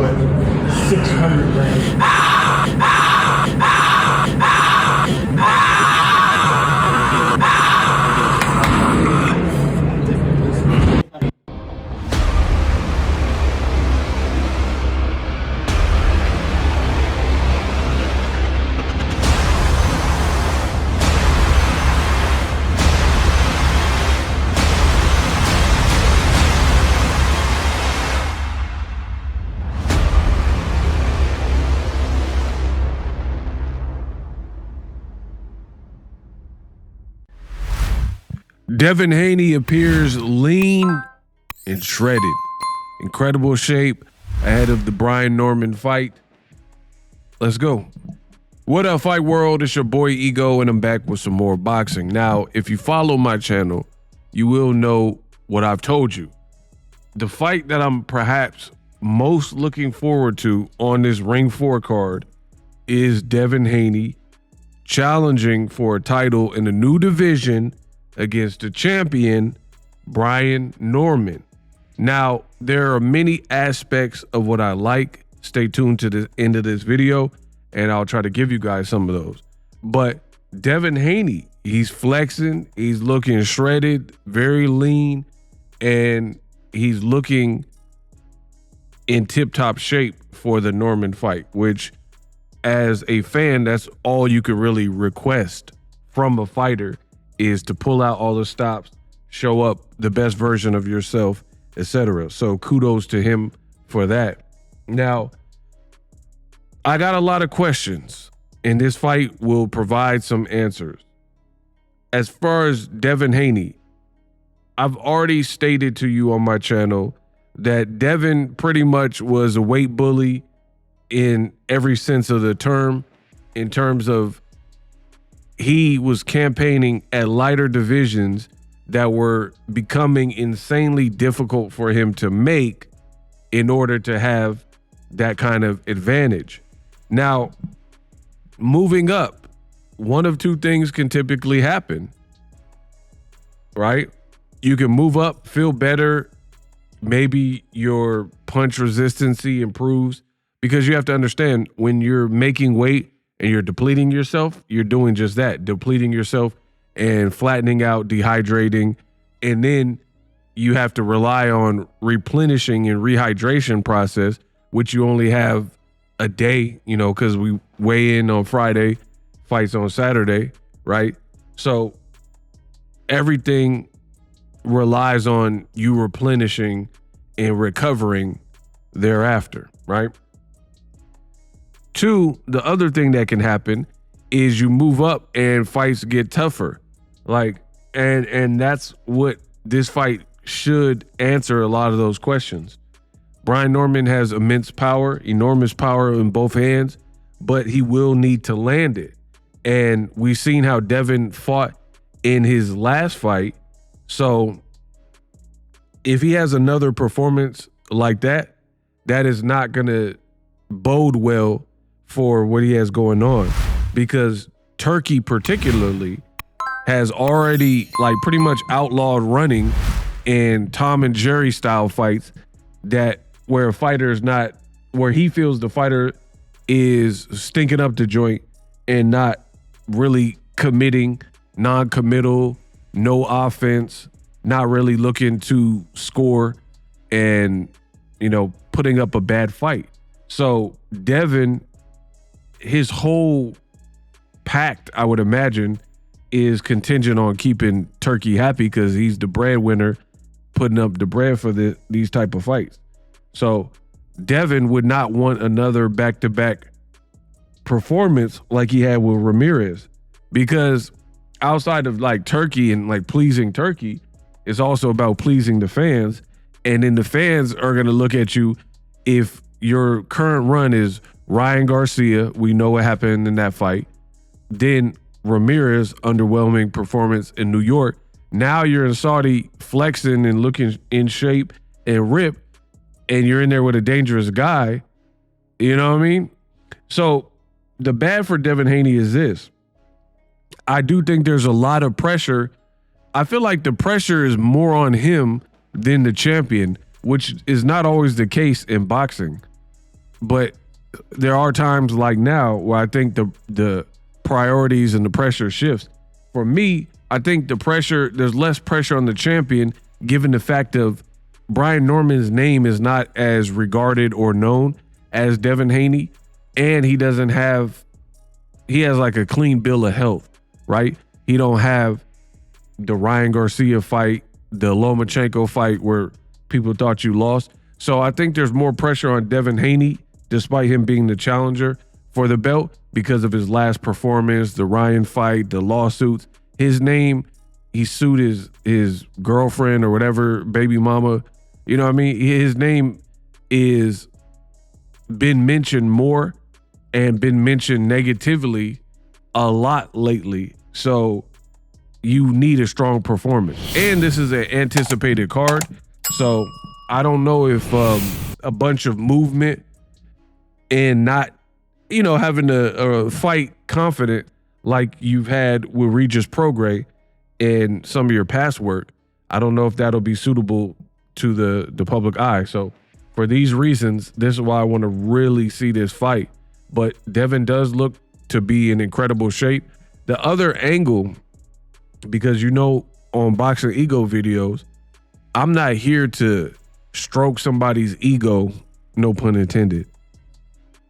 600 grams. Devin Haney appears lean and shredded. Incredible shape ahead of the Brian Norman fight. Let's go. What up, fight world? It's your boy Ego, and I'm back with some more boxing. Now, if you follow my channel, you will know what I've told you. The fight that I'm perhaps most looking forward to on this Ring 4 card is Devin Haney challenging for a title in a new division against the champion, Brian Norman. Now, there are many aspects of what I like. Stay tuned to the end of this video, and I'll try to give you guys some of those. But Devin Haney, he's flexing, he's looking shredded, very lean, and he's looking in tip-top shape for the Norman fight, which, as a fan, that's all you could really request from a fighter, is to pull out all the stops, show up the best version of yourself, etc. So kudos to him for that. Now, I got a lot of questions, and this fight will provide some answers. As far as Devin Haney, I've already stated to you on my channel that Devin pretty much was a weight bully in every sense of the term, in terms of he was campaigning at lighter divisions that were becoming insanely difficult for him to make in order to have that kind of advantage. Now, moving up, one of two things can typically happen, right? You can move up, feel better, maybe your punch resistancy improves, because you have to understand, when you're making weight and you're depleting yourself, you're doing just that, depleting yourself and flattening out, dehydrating. And then you have to rely on replenishing and rehydration process, which you only have a day, you know, because we weigh in on Friday, fights on Saturday, right? So everything relies on you replenishing and recovering thereafter, right? Two, the other thing that can happen is you move up and fights get tougher. Like, and that's what this fight should answer, a lot of those questions. Brian Norman has immense power, enormous power in both hands, but he will need to land it. And we've seen how Devin fought in his last fight. So if he has another performance like that, that is not going to bode well for what he has going on, because Turkey particularly has already like pretty much outlawed running in Tom and Jerry style fights, that where a fighter is not, where he feels the fighter is stinking up the joint and not really committing, non-committal, no offense, not really looking to score, and, you know, putting up a bad fight. So Devin, his whole pact, I would imagine, is contingent on keeping Turkey happy, because he's the breadwinner, putting up the bread for these type of fights. So Devin would not want another back-to-back performance like he had with Ramirez, because outside of like Turkey and like pleasing Turkey, it's also about pleasing the fans. And then the fans are going to look at you, if your current run is Ryan Garcia, we know what happened in that fight, then Ramirez, underwhelming performance in New York. Now you're in Saudi flexing and looking in shape and ripped, and you're in there with a dangerous guy. You know what I mean? So the bad for Devin Haney is this. I do think there's a lot of pressure. I feel like the pressure is more on him than the champion, which is not always the case in boxing. But there are times like now where I think the priorities and the pressure shifts. For me, I think there's less pressure on the champion given the fact of Brian Norman's name is not as regarded or known as Devin Haney, and he has like a clean bill of health, right? He don't have the Ryan Garcia fight, the Lomachenko fight where people thought you lost. So I think there's more pressure on Devin Haney, despite him being the challenger for the belt, because of his last performance, the Ryan fight, the lawsuits. His name, he sued his girlfriend or whatever, baby mama. You know what I mean? His name is been mentioned more and been mentioned negatively a lot lately. So you need a strong performance. And this is an anticipated card. So I don't know if a bunch of movement and not, having a fight confident like you've had with Regis Prograis and some of your past work, I don't know if that'll be suitable to the public eye. So for these reasons, this is why I want to really see this fight. But Devin does look to be in incredible shape. The other angle, because on Boxingego videos, I'm not here to stroke somebody's ego, no pun intended.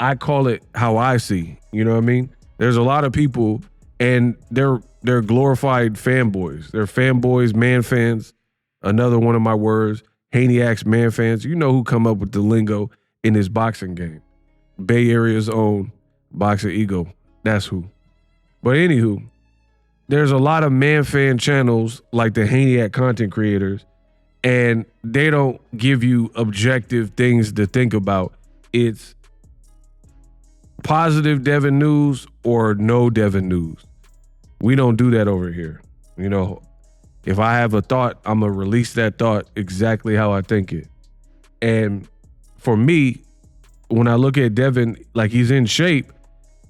I call it how I see. You know what I mean? There's a lot of people, and they're glorified fanboys. They're fanboys, man fans. Another one of my words, Haniacs, man fans. You know who come up with the lingo in this boxing game. Bay Area's own Boxingego. That's who. But anywho, there's a lot of man fan channels like the Haniac content creators, and they don't give you objective things to think about. It's positive Devin news or no Devin news. We don't do that over here. If I have a thought, I'm going to release that thought exactly how I think it. And for me, when I look at Devin, like, he's in shape,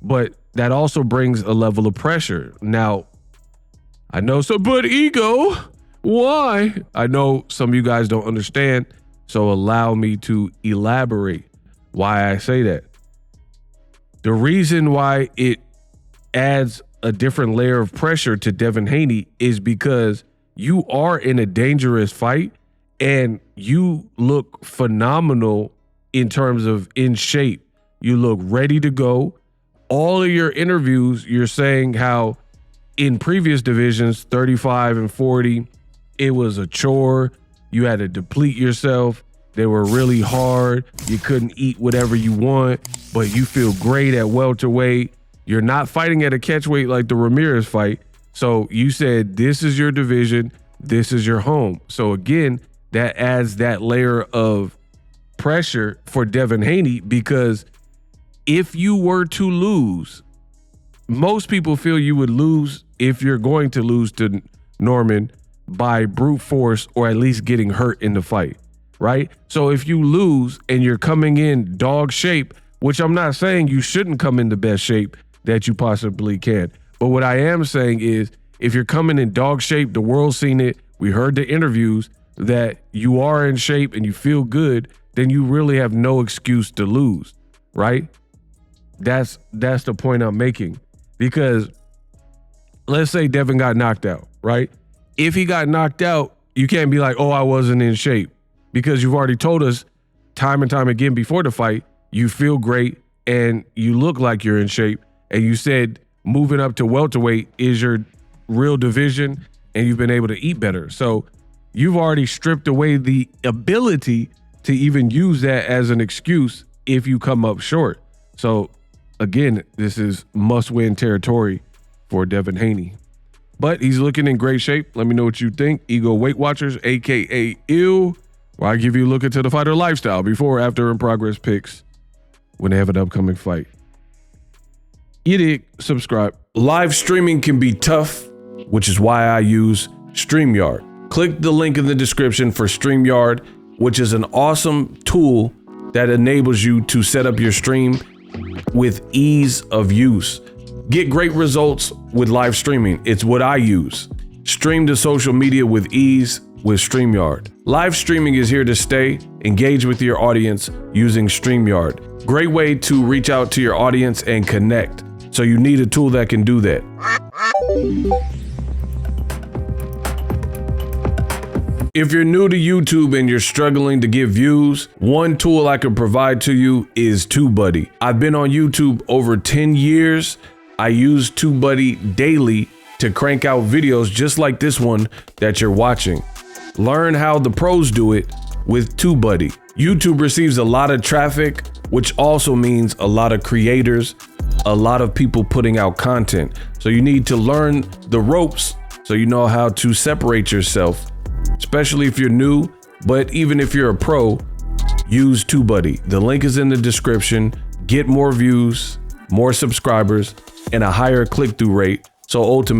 but that also brings a level of pressure. Now, I know but ego, why? I know some of you guys don't understand, so allow me to elaborate why I say that. The reason why it adds a different layer of pressure to Devin Haney is because you are in a dangerous fight and you look phenomenal in terms of in shape. You look ready to go. All of your interviews, you're saying how in previous divisions, 35 and 40, it was a chore. You had to deplete yourself. They were really hard. You couldn't eat whatever you want, but you feel great at welterweight. You're not fighting at a catchweight like the Ramirez fight. So you said, this is your division. This is your home. So again, that adds that layer of pressure for Devin Haney, because if you were to lose, most people feel you would lose if you're going to lose to Norman by brute force or at least getting hurt in the fight, right? So if you lose and you're coming in dog shape, which I'm not saying you shouldn't come in the best shape that you possibly can, but what I am saying is if you're coming in dog shape, the world's seen it, we heard the interviews that you are in shape and you feel good, then you really have no excuse to lose, right? That's the point I'm making. Because let's say Devin got knocked out, right? If he got knocked out, you can't be like, oh, I wasn't in shape, because you've already told us time and time again before the fight, you feel great and you look like you're in shape. And you said moving up to welterweight is your real division and you've been able to eat better. So you've already stripped away the ability to even use that as an excuse if you come up short. So again, this is must-win territory for Devin Haney. But he's looking in great shape. Let me know what you think. Ego Weight Watchers, a.k.a. ILL, where I give you a look into the fighter lifestyle before, after, and progress picks when they have an upcoming fight. You dig? Subscribe. Live streaming can be tough, which is why I use StreamYard. Click the link in the description for StreamYard, which is an awesome tool that enables you to set up your stream with ease of use. Get great results with live streaming. It's what I use. Stream to social media with ease with StreamYard. Live streaming is here to stay. Engage with your audience using StreamYard. Great way to reach out to your audience and connect. So you need a tool that can do that. If you're new to YouTube and you're struggling to get views, one tool I can provide to you is TubeBuddy. I've been on YouTube over 10 years. I use TubeBuddy daily to crank out videos just like this one that you're watching. Learn how the pros do it with TubeBuddy. YouTube receives a lot of traffic, which also means a lot of creators, a lot of people putting out content. So you need to learn the ropes so you know how to separate yourself, especially if you're new, but even if you're a pro, use TubeBuddy. The link is in the description. Get more views, more subscribers, and a higher click-through rate. So ultimately,